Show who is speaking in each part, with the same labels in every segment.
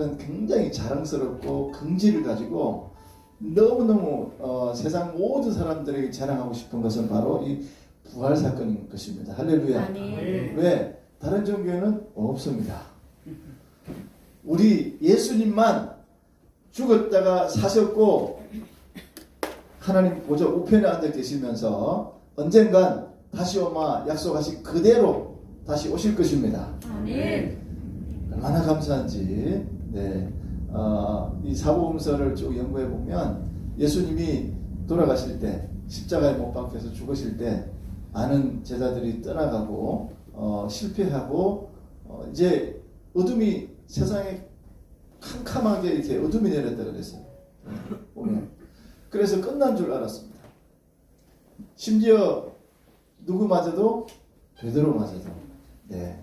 Speaker 1: 사건은 굉장히 자랑스럽고 긍지를 가지고 너무너무 세상 모든 사람들에게 자랑하고 싶은 것은 바로 이 부활 사건인 것입니다. 할렐루야.
Speaker 2: 아멘.
Speaker 1: 왜? 다른 종교에는 없습니다. 우리 예수님만 죽었다가 사셨고 하나님 보좌 우편에 앉아 계시면서 언젠간 다시 오마 약속하신 그대로 다시 오실 것입니다.
Speaker 2: 아멘.
Speaker 1: 얼마나 감사한지. 네, 이 사복음서를 쭉 연구해 보면 예수님이 돌아가실 때 십자가에 못 박혀서 죽으실 때 많은 제자들이 떠나가고 실패하고 이제 어둠이 세상에 캄캄하게 이렇게 어둠이 내렸다 그랬어요. 보면 그래서 끝난 줄 알았습니다. 심지어 누구마저도 베드로마저도 네,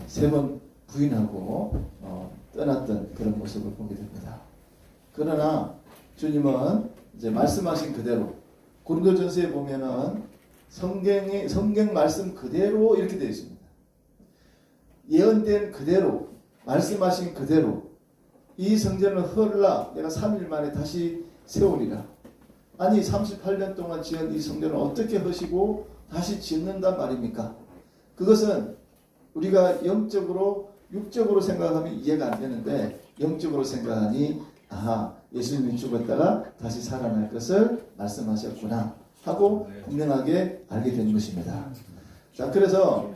Speaker 1: 세 번 부인하고 떠났던 그런 모습을 보게 됩니다. 그러나 주님은 이제 말씀하신 그대로 고린도전서에 보면은 성경 말씀 그대로 이렇게 되어 있습니다. 예언된 그대로 말씀하신 그대로 이 성전을 헐라 내가 3일 만에 다시 세우리라. 아니 38년 동안 지은 이 성전을 어떻게 하시고 다시 짓는단 말입니까? 그것은 우리가 영적으로 육적으로 생각하면 이해가 안 되는데 영적으로 생각하니 예수님이 죽었다가 다시 살아날 것을 말씀하셨구나 하고 분명하게 알게 된 것입니다. 자, 그래서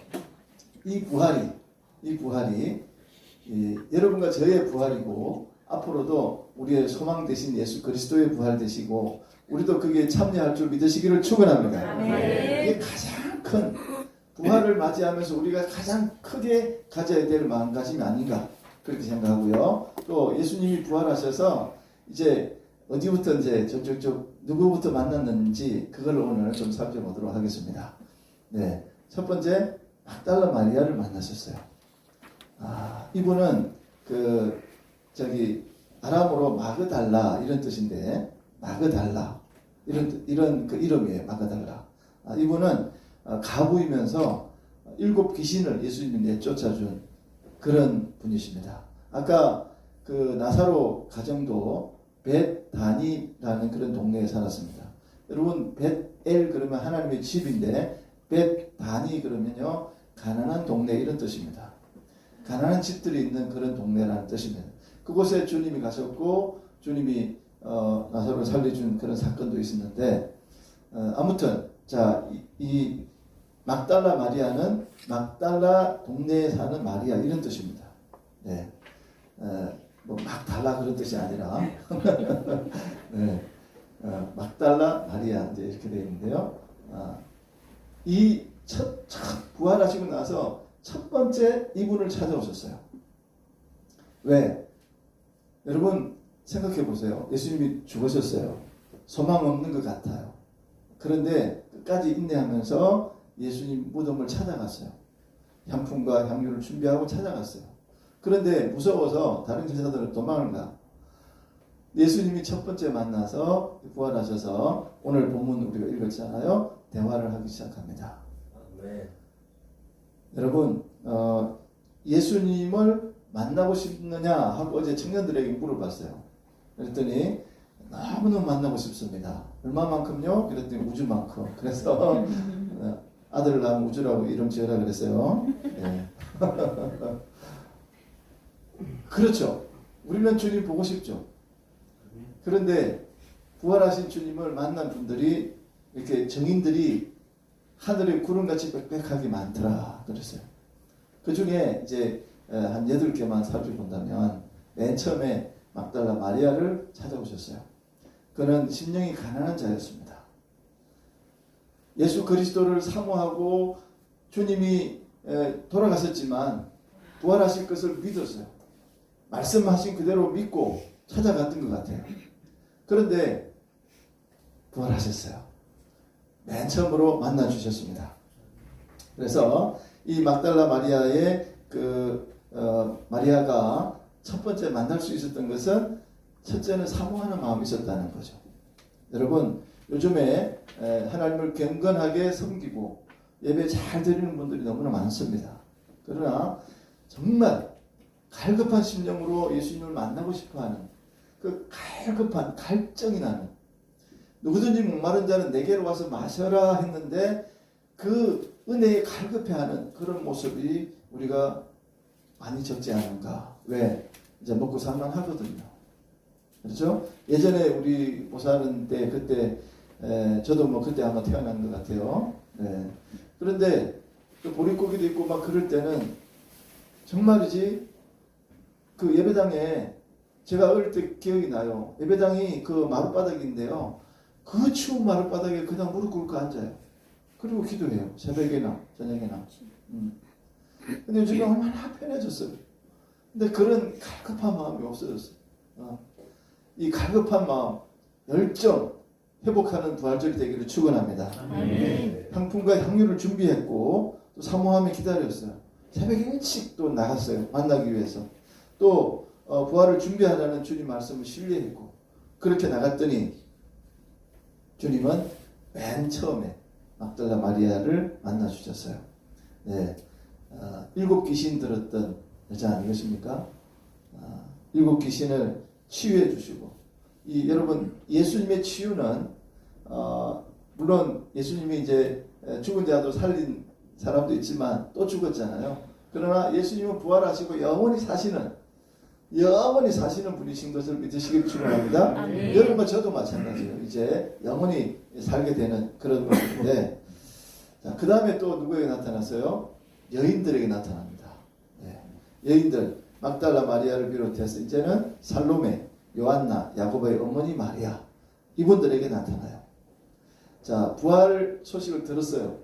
Speaker 1: 이 부활이 여러분과 저의 부활이고 앞으로도 우리의 소망 되신 예수 그리스도의 부활 되시고 우리도 그게 참여할 줄 믿으시기를 축원합니다. 이게 가장 큰 부활을 맞이하면서 우리가 가장 크게 가져야 될 마음가짐이 아닌가 그렇게 생각하고요. 또 예수님이 부활하셔서 이제 어디부터 이제 저쪽 누구부터 만났는지 그걸 오늘 좀 살펴보도록 하겠습니다. 네, 첫 번째 막달라 마리아를 만나셨어요. 이분은 아람어로 마그달라 이런 뜻인데 마그달라 이런 그 이름이에요. 마그달라. 이분은 가부이면서 7 귀신을 예수님이 내쫓아준 그런 분이십니다. 아까 그 나사로 가정도 벳다니라는 그런 동네에 살았습니다. 여러분 벳엘 그러면 하나님의 집인데 벳다니 그러면요 가난한 동네 이런 뜻입니다. 가난한 집들이 있는 그런 동네라는 뜻입니다. 그곳에 주님이 가셨고 주님이 나사로를 살려준 그런 사건도 있었는데 아무튼 자, 이 막달라 마리아는 막달라 동네에 사는 마리아 이런 뜻입니다. 네, 뭐 막달라 그런 뜻이 아니라 네, 막달라 마리아 이제 이렇게 되어 있는데요. 이 첫 부활하시고 나서 첫 번째 이분을 찾아오셨어요. 왜? 여러분 생각해 보세요. 예수님이 죽으셨어요. 소망 없는 것 같아요. 그런데 끝까지 인내하면서 예수님 무덤을 찾아갔어요. 향품과 향유를 준비하고 찾아갔어요. 그런데 무서워서 다른 제자들은 도망을 가. 예수님이 첫 번째 만나서 부활하셔서 오늘 본문 우리가 읽었잖아요. 대화를 하기 시작합니다. 네. 여러분 예수님을 만나고 싶느냐 하고 어제 청년들에게 물어봤어요. 그랬더니 너무너무 만나고 싶습니다. 얼마만큼요? 그랬더니 우주만큼. 그래서 아들을 낳으면 우주라고 이름 지어라 그랬어요. 네. 그렇죠. 우리는 주님 보고 싶죠. 그런데 부활하신 주님을 만난 분들이 이렇게 정인들이 하늘의 구름같이 빽빽하게 많더라 그랬어요. 그 중에 이제 한 8개만 살펴본다면 맨 처음에 막달라 마리아를 찾아오셨어요. 그는 심령이 가난한 자였습니다. 예수 그리스도를 사모하고 주님이 돌아가셨지만 부활하실 것을 믿었어요. 말씀하신 그대로 믿고 찾아갔던 것 같아요. 그런데 부활하셨어요. 맨 처음으로 만나 주셨습니다. 그래서 이 막달라 마리아의 마리아가 첫 번째 만날 수 있었던 것은 첫째는 사모하는 마음이 있었다는 거죠. 여러분 요즘에 하나님을 경건하게 섬기고 예배 잘 드리는 분들이 너무나 많습니다. 그러나 정말 갈급한 심령으로 예수님을 만나고 싶어하는 그 갈급한 갈증이 나는, 누구든지 목마른 자는 내게로 와서 마셔라 했는데 그 은혜에 갈급해하는 그런 모습이 우리가 많이 적지 않은가. 왜? 이제 먹고 살만하거든요. 그렇죠? 예전에 우리 모사하는 때 그때 저도 뭐 그때 아마 태어난 것 같아요. 네. 그런데 그 보릿고기도 있고 막 그럴 때는 정말이지 그 예배당에 제가 어릴 때 기억이 나요. 예배당이 그 마룻바닥인데요. 그 추운 마룻바닥에 그냥 무릎 꿇고 앉아요. 그리고 기도해요. 새벽에나 저녁에나. 근데 요즘에 얼마나 편해졌어요. 근데 그런 갈급한 마음이 없어졌어요. 이 갈급한 마음, 열정 회복하는 부활절이 되기를 축원합니다. 향품과 향유를 준비했고 또 사모함에 기다렸어요. 새벽에 일찍 또 나갔어요. 만나기 위해서. 또 부활을 준비하라는 주님 말씀을 신뢰했고 그렇게 나갔더니 주님은 맨 처음에 막달라 마리아를 만나 주셨어요. 네, 7 귀신 들었던 여자 아니겠습니까? 7 귀신을 치유해 주시고, 여러분 예수님의 치유는 물론 예수님이 이제 죽은 자도 살린 사람도 있지만 또 죽었잖아요. 그러나 예수님은 부활하시고 영원히 사시는 분이신 것을 믿으시길 축원합니다. 여러분과 저도 마찬가지예요. 이제 영원히 살게 되는 그런 것인데, 그 다음에 또 누구에게 나타났어요? 여인들에게 나타납니다. 네. 여인들, 막달라 마리아를 비롯해서 이제는 살로메, 요한나, 야고보의 어머니 마리아, 이분들에게 나타나요. 자, 부활 소식을 들었어요.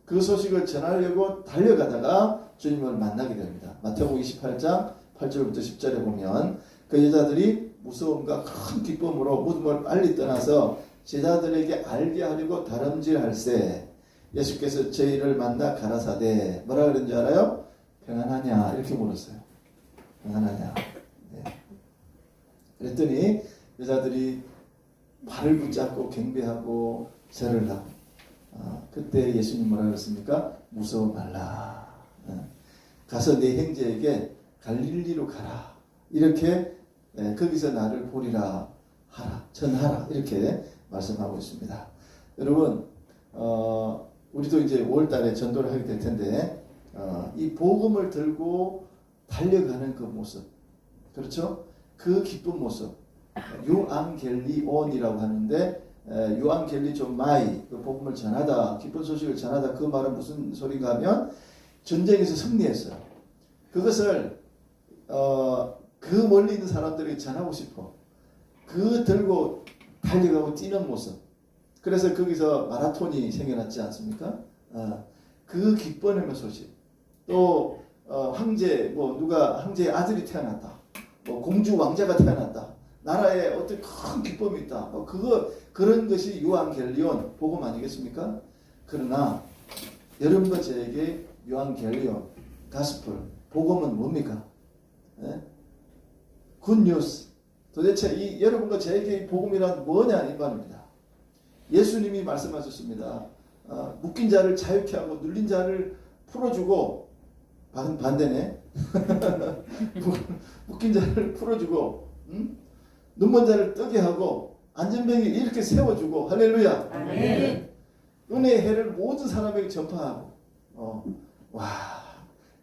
Speaker 1: 그 소식을 전하려고 달려가다가 주님을 만나게 됩니다. 마태복음 28장 8절부터 10절에 보면 그 여자들이 무서움과 큰 기쁨으로 무덤을 빨리 떠나서 제자들에게 알게 하려고 다름질할세 예수께서 저희를 만나 가라사대 뭐라 그랬는지 알아요? 평안하냐 이렇게 물었어요. 평안하냐. 네. 그랬더니 여자들이 발을 붙잡고 경배하고 절을 하고 그때 예수님 뭐라 그랬습니까? 무서워 말라. 가서 내 형제에게 갈릴리로 가라. 이렇게 거기서 나를 보리라 하라. 전하라. 이렇게 말씀하고 있습니다. 여러분 우리도 이제 5월달에 전도를 하게 될 텐데 이 복음을 들고 달려가는 그 모습, 그렇죠? 그 기쁜 모습, 유앙겔리온이라고 하는데 유앙겔리존 마이, 그 복음을 전하다, 기쁜 소식을 전하다. 그 말은 무슨 소리가 하면 전쟁에서 승리했어요. 그것을 그 멀리 있는 사람들에게 전하고 싶어. 그 들고 달려가고 뛰는 모습. 그래서 거기서 마라톤이 생겨났지 않습니까? 그 기뻐하는 소식. 또 황제, 누가 황제의 아들이 태어났다. 공주 왕자가 태어났다. 나라에 어떤 큰 기쁨이 있다. 그런 것이 유앙겔리온 복음 아니겠습니까? 그러나 여러분과 저에게 유앙겔리온 가스펠 복음은 뭡니까? 굿뉴스. 도대체 여러분과 저에게 복음이란 뭐냐 이 말입니다. 예수님이 말씀하셨습니다. 묶인 자를 자유케 하고 눌린 자를 풀어주고 반대네. 묶인 자를 풀어주고 눈먼 자를 뜨게 하고 안전병이 이렇게 세워주고 할렐루야. 아멘. 은혜의 해를 모든 사람에게 전파하고 와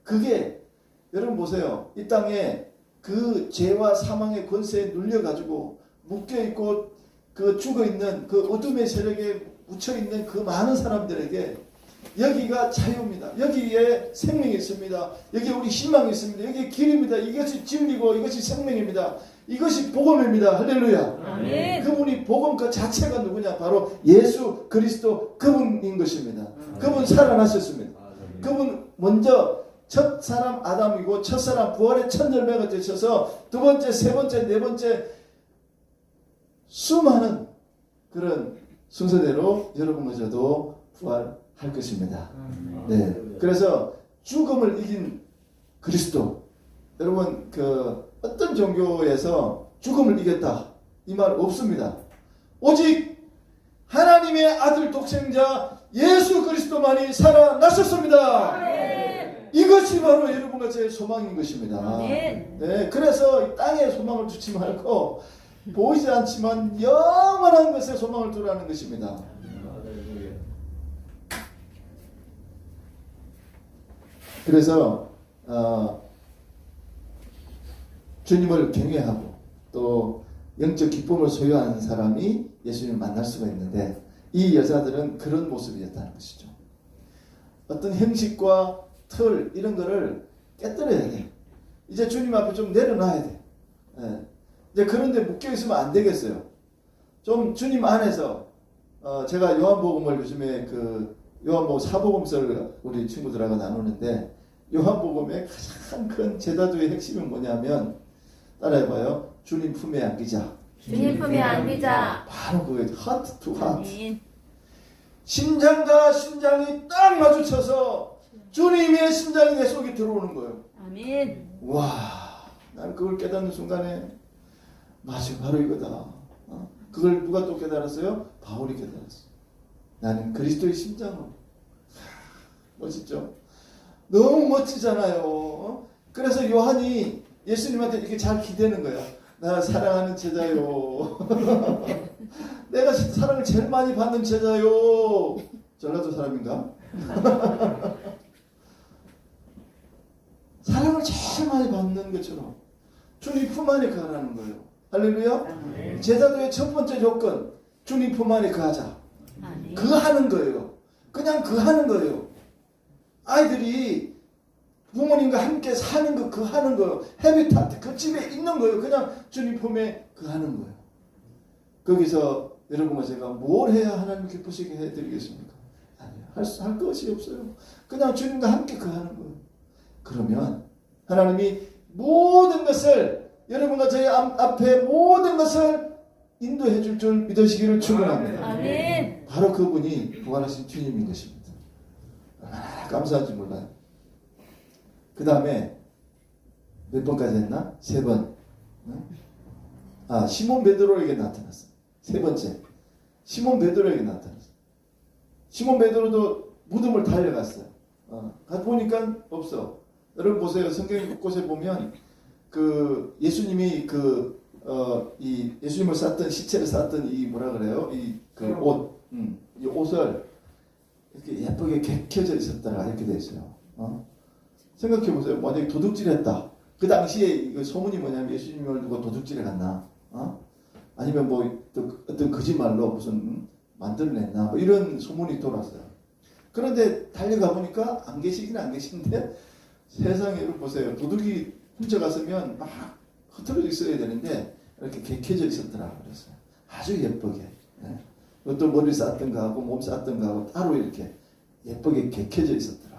Speaker 1: 그게 여러분 보세요. 이 땅에 그 죄와 사망의 권세에 눌려가지고 묶여있고 그 죽어있는 그 어둠의 세력에 묻혀있는 그 많은 사람들에게 여기가 자유입니다. 여기에 생명이 있습니다. 여기에 우리 희망이 있습니다. 여기에 길입니다. 이것이 진리고 이것이 생명입니다. 이것이 복음입니다. 할렐루야. 아멘. 그분이 복음 그 자체가 누구냐? 바로 예수 그리스도 그분인 것입니다. 그분 살아나셨습니다. 그분 먼저 첫 사람 아담이고 첫 사람 부활의 첫 열매가 되셔서 두 번째, 세 번째, 네 번째 수많은 그런 순서대로 여러분과 저도 부활할 것입니다. 네. 그래서 죽음을 이긴 그리스도. 여러분 어떤 종교에서 죽음을 이겼다 이 말 없습니다. 오직 하나님의 아들 독생자 예수 그리스도만이 살아나셨습니다. 이것이 바로 여러분과 제 소망인 것입니다.
Speaker 2: 아멘.
Speaker 1: 네, 그래서 이 땅에 소망을 두지 말고 보이지 않지만 영원한 것에 소망을 두라는 것입니다. 그래서 주님을 경외하고 또 영적 기쁨을 소유하는 사람이 예수님을 만날 수가 있는데 이 여자들은 그런 모습이었다는 것이죠. 어떤 형식과 틀 이런 거를 깨뜨려야 돼. 이제 주님 앞에 좀 내려놔야 돼. 예. 이제 그런데 묶여 있으면 안 되겠어요. 좀 주님 안에서 제가 요한복음을 요즘에 요한복음 사복음서를 우리 친구들하고 나누는데 요한복음의 가장 큰 제자도의 핵심은 뭐냐면 따라해봐요. 주님 품에 안기자.
Speaker 2: 주님 품에 안기자.
Speaker 1: 바로 그거예요. 하트 투 하트.
Speaker 2: 아멘.
Speaker 1: 심장과 심장이 딱 마주쳐서 주님의 심장이 내 속에 들어오는 거예요.
Speaker 2: 아멘.
Speaker 1: 와, 난 그걸 깨닫는 순간에 맞아, 바로 이거다. 그걸 누가 또 깨달았어요? 바울이 깨달았어요. 나는 그리스도의 심장으로. 멋있죠? 너무 멋지잖아요. 그래서 요한이 예수님한테 이렇게 잘 기대는 거야. 나 사랑하는 제자요. 내가 사랑을 제일 많이 받는 제자요. 전라도 사람인가? 사랑을 제일 많이 받는 것처럼 주님 품 안에 거하라는 거예요. 할렐루야. 제자도의 첫 번째 조건, 주님 품 안에 거하자. 거하는 거예요. 그냥 거하는 거예요. 아이들이 부모님과 함께 사는 거, 거하는 거예요. 헤비타트, 그 집에 있는 거예요. 그냥 주님 품에 거하는 거예요. 거기서 여러분과 제가 뭘 해야 하나님 기쁘시게 해드리겠습니까? 아니요. 할 것이 없어요. 그냥 주님과 함께 거하는 거예요. 그러면 하나님이 모든 것을 여러분과 저희 앞에 모든 것을 인도해 줄 줄 믿으시기를 축원합니다.
Speaker 2: 아멘.
Speaker 1: 바로 그분이 부활하신 주님인 것입니다. 얼마나 감사한지 몰라요. 그 다음에 몇 번까지 했나? 3번. 시몬 베드로에게 나타났어. 3번째. 시몬 베드로에게 나타났어. 시몬 베드로도 무덤을 달려갔어요. 가서 보니까 없어. 여러분 보세요. 성경 곳곳에 보면 예수님이 예수님을 쌌던 시체를 쌌던 이 뭐라 그래요? 이 옷을 이렇게 예쁘게 개켜져 있었다가 이렇게 돼 있어요. 생각해 보세요. 만약에 도둑질했다. 그 당시에 소문이 뭐냐면 예수님을 누가 도둑질해 갔나? 아니면 뭐 어떤 거짓말로 무슨 만들어냈나? 뭐 이런 소문이 돌았어요. 그런데 달려가 보니까 안 계시긴 안 계신데 세상에 보세요. 도둑이 훔쳐갔으면 막 흩어져 있어야 되는데 이렇게 개켜져 있었더라 그랬어요. 아주 예쁘게. 어떤 머리 쌌던가 하고 몸 쌌던가 하고 따로 이렇게 예쁘게 개켜져 있었더라.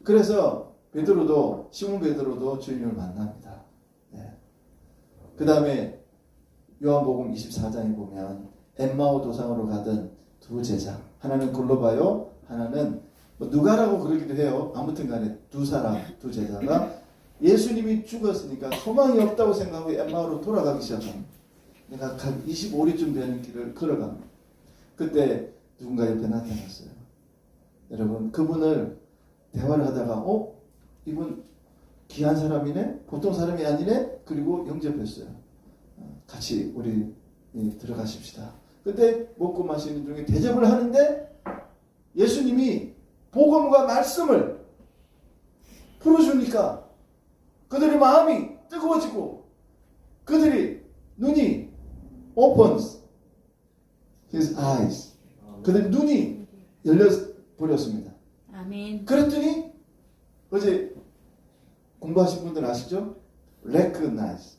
Speaker 1: 그래서 시몬 베드로도 주님을 만납니다. 그 다음에 요한복음 24장에 보면 엠마오 도상으로 가던 두 제자, 하나는 글로바요, 하나는 누가라고 그러기도 해요. 아무튼 간에 두 제자가 예수님이 죽었으니까 소망이 없다고 생각하고 엠마오로 돌아가기 시작합니다. 내가 25리쯤 되는 길을 걸어갑니다. 그때 누군가 옆에 나타났어요. 여러분, 그분을 대화를 하다가 이분 귀한 사람이네? 보통 사람이 아니네? 그리고 영접했어요. 같이 우리 들어가십시다. 그때 먹고 마시는 중에 대접을 하는데 예수님이 복음과 말씀을 풀어주니까 그들의 마음이 뜨거워지고 그들이 눈이 opens his eyes. 그들의 눈이 열려버렸습니다.
Speaker 2: 아멘.
Speaker 1: 그랬더니 어제 공부하신 분들 아시죠? recognize.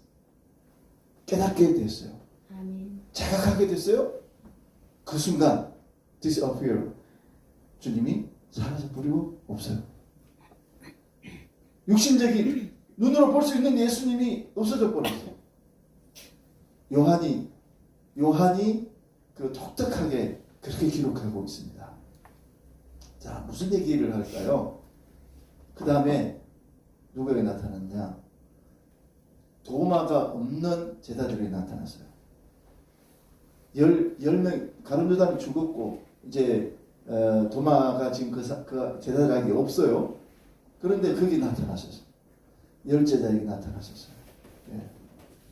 Speaker 1: 깨닫게 됐어요.
Speaker 2: 아멘.
Speaker 1: 자각하게 됐어요. 그 순간 disappear. 주님이 사라져 버리고 없어요. 육신적인 눈으로 볼 수 있는 예수님이 없어져 버렸어요. 요한이 독특하게 그렇게 기록하고 있습니다. 자, 무슨 얘기를 할까요? 그 다음에 누구에게 나타났냐? 도마가 없는 제자들이 나타났어요. 10명, 가룟유다는 죽었고 이제 도마가 지금 그 제자들에게 없어요. 그런데 거기 나타나셨어요. 열 제자에게 나타나셨어요. 예.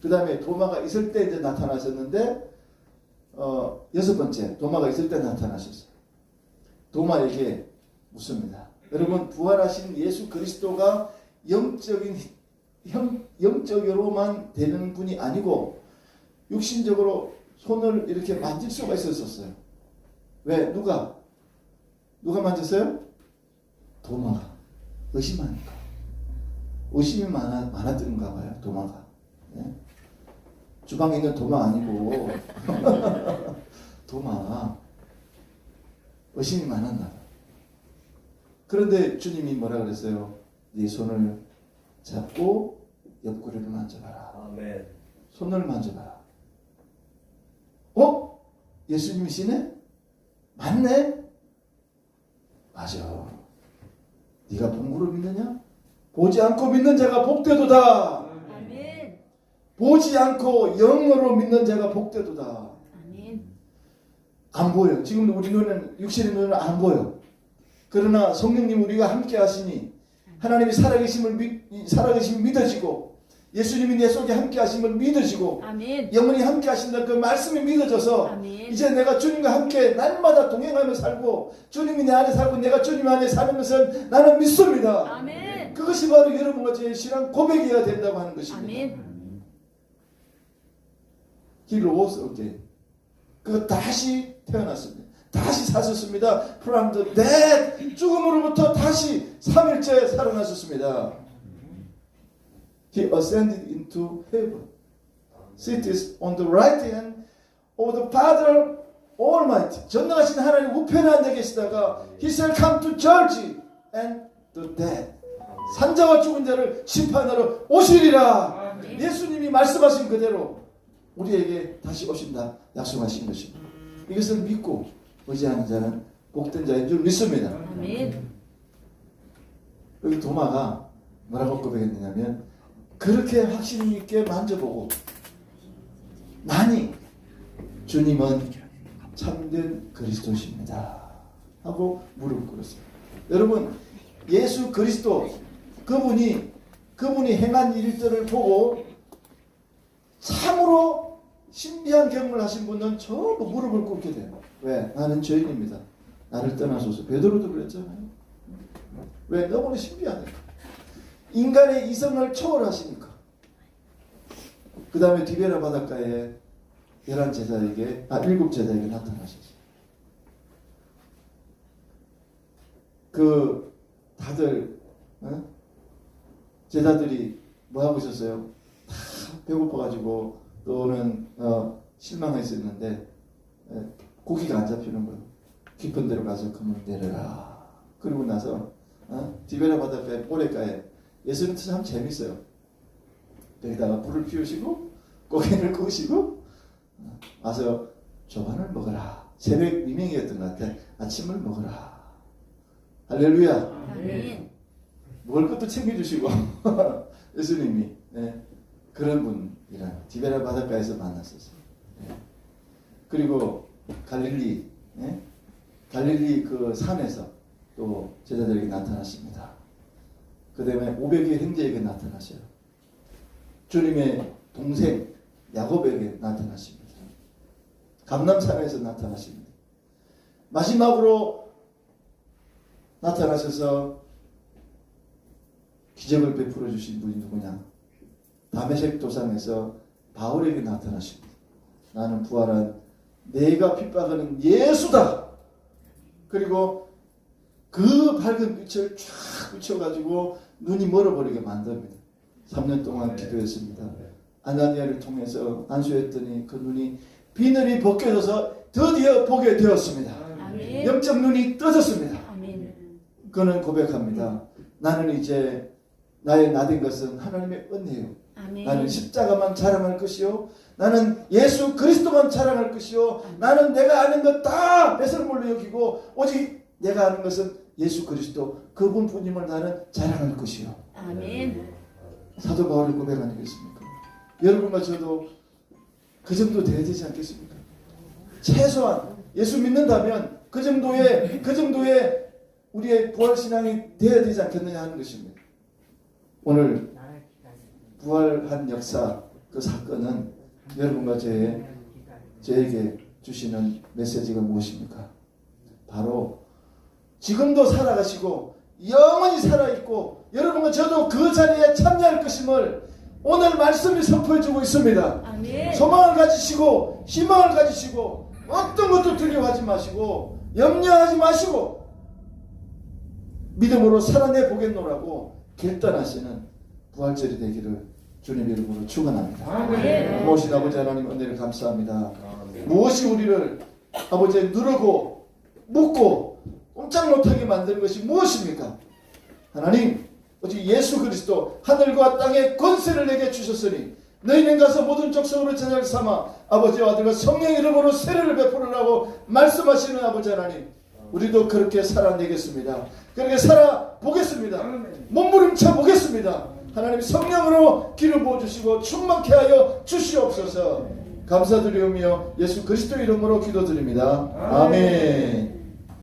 Speaker 1: 그 다음에 도마가 있을 때 이제 나타나셨는데 여섯 번째 도마가 있을 때 나타나셨어요. 도마에게 묻습니다. 여러분 부활하신 예수 그리스도가 영적으로만 되는 분이 아니고 육신적으로 손을 이렇게 만질 수가 있었어요. 왜? 누가 만졌어요? 도마가 의심하니까. 의심이 많았던가 봐요. 도마가. 예? 주방에 있는 도마 아니고 도마 의심이 많았나 봐요. 그런데 주님이 뭐라 그랬어요? 네 손을 잡고 옆구리를 만져봐라.
Speaker 3: 아멘.
Speaker 1: 손을 만져봐라. 예수님이시네? 맞네? 맞아. 네가 본구로 믿느냐? 보지 않고 믿는 자가 복되도다.
Speaker 2: 아멘.
Speaker 1: 보지 않고 영으로 믿는 자가 복되도다.
Speaker 2: 아멘.
Speaker 1: 안 보여. 지금 우리 눈은 육신의 눈은 안 보여. 그러나 성령님 우리가 함께 하시니 하나님이 살아계심을 믿어지고 예수님이 내 속에 함께 하심을 믿어지고
Speaker 2: 아멘.
Speaker 1: 영원히 함께 하신다는 그 말씀이 믿어져서
Speaker 2: 아멘.
Speaker 1: 이제 내가 주님과 함께 날마다 동행하며 살고 주님이 내 안에 살고 내가 주님 안에 사는 것을 나는 믿습니다.
Speaker 2: 아멘.
Speaker 1: 그것이 바로 여러분과 제 신앙 고백이어야 된다고 하는 것입니다.
Speaker 2: 아멘.
Speaker 1: He rose again. 그 다시 태어났습니다. 다시 사셨습니다. From the dead. 죽음으로부터 다시 3일째 살아나셨습니다. He ascended into heaven. Sits on the right hand of the Father Almighty. 전능하신 하나님 우편에 앉아 계시다가 He shall come to judge and the dead. 산자와 죽은 자를 심판하러 오시리라. 예수님이 말씀하신 그대로 우리에게 다시 오신다 약속하신 것입니다. 이것을 믿고 의지하는 자는 복된 자인 줄 믿습니다.
Speaker 2: 아멘.
Speaker 1: 여기 도마가 뭐라고 고백했느냐면 그렇게 확신 있게 만져보고 나니 주님은 참된 그리스도십니다 하고 무릎을 꿇었어요. 여러분 예수 그리스도 그분이 행한 일들을 보고 참으로 신비한 경험을 하신 분은 전부 무릎을 꿇게 돼요. 왜? 나는 죄인입니다. 나를 떠나소서. 베드로도 그랬잖아요. 왜? 너무나 신비하니까. 인간의 이성을 초월하시니까. 그 다음에 디베라 바닷가에 11제자에게 7제자에게 나타나셨어요. 그 다들 제자들이 뭐 하고 있었어요? 다 배고파가지고 또는 실망했었는데 고기가 안 잡히는 거예요. 깊은 데로 가서 그물 내려라. 그러고 나서 디베라 바닷가에 모래가에 예수님 참 재밌어요. 여기다가 불을 피우시고 고기를 구우시고 와서 조반을 먹어라. 새벽 미명이었던 것 같아. 아침을 먹어라. 할렐루야.
Speaker 2: 아멘.
Speaker 1: 먹을 것도 챙겨주시고 예수님이 그런 분이랑 디베라 바닷가에서 만났었어요. 그리고 갈릴리 그 산에서 또 제자들에게 나타나십니다. 그 다음에 500의 형제에게 나타나셔요. 주님의 동생 야곱에게 나타나십니다. 감람산에서 나타나십니다. 마지막으로 나타나셔서 기적을 베풀어 주신 분이 누구냐? 다메섹 도상에서 바울에게 나타나십니다. 나는 부활한 내가 핍박하는 예수다. 그리고 그 밝은 빛을 쫙 비춰가지고 눈이 멀어버리게 만듭니다. 3년 동안 기도했습니다. 아나니아를 통해서 안수했더니 그 눈이 비늘이 벗겨져서 드디어 보게 되었습니다.
Speaker 2: 아멘.
Speaker 1: 영적 눈이 떠졌습니다.
Speaker 2: 아멘.
Speaker 1: 그는 고백합니다. 나는 이제 나의 나된 것은 하나님의 은혜요.
Speaker 2: 아멘.
Speaker 1: 나는 십자가만 자랑할 것이요. 나는 예수 그리스도만 자랑할 것이요. 나는 내가 아는 것 다 배설물로 여기고 오직 내가 아는 것은 예수 그리스도 그분뿐임을 나는 자랑할 것이요.
Speaker 2: 아멘.
Speaker 1: 사도 바울이 고백 아니겠습니까? 여러분과 저도 그 정도 돼야 되지 않겠습니까? 최소한 예수 믿는다면 그 정도의 우리의 부활신앙이 되어야 되지 않겠느냐 하는 것입니다. 오늘 부활한 역사 그 사건은 여러분과 저에게 주시는 메시지가 무엇입니까? 바로 지금도 살아가시고 영원히 살아있고 여러분과 저도 그 자리에 참여할 것임을 오늘 말씀이 선포해주고 있습니다.
Speaker 2: 아멘.
Speaker 1: 소망을 가지시고 희망을 가지시고 어떤 것도 두려워하지 마시고 염려하지 마시고 믿음으로 살아내 보겠노라고 결단하시는 부활절이 되기를 주님 이름으로 축원합니다.
Speaker 2: 아멘.
Speaker 1: 무엇이 아버지 하나님 은혜를 감사합니다. 무엇이 우리를 아버지에 누르고 묶고 꼼짝 못하게 만드는 것이 무엇입니까? 하나님 오직 예수 그리스도 하늘과 땅의 권세를 내게 주셨으니 너희는 가서 모든 족속으로 제자를 삼아 아버지와 아들과 성령 이름으로 세례를 베푸라고 말씀하시는 아버지 하나님, 우리도 그렇게 살아내겠습니다. 그렇게 살아보겠습니다. 몸부림쳐 보겠습니다. 하나님 성령으로 기름 부어주시고 충만케 하여 주시옵소서. 감사드리오며 예수 그리스도 이름으로 기도드립니다. 아멘.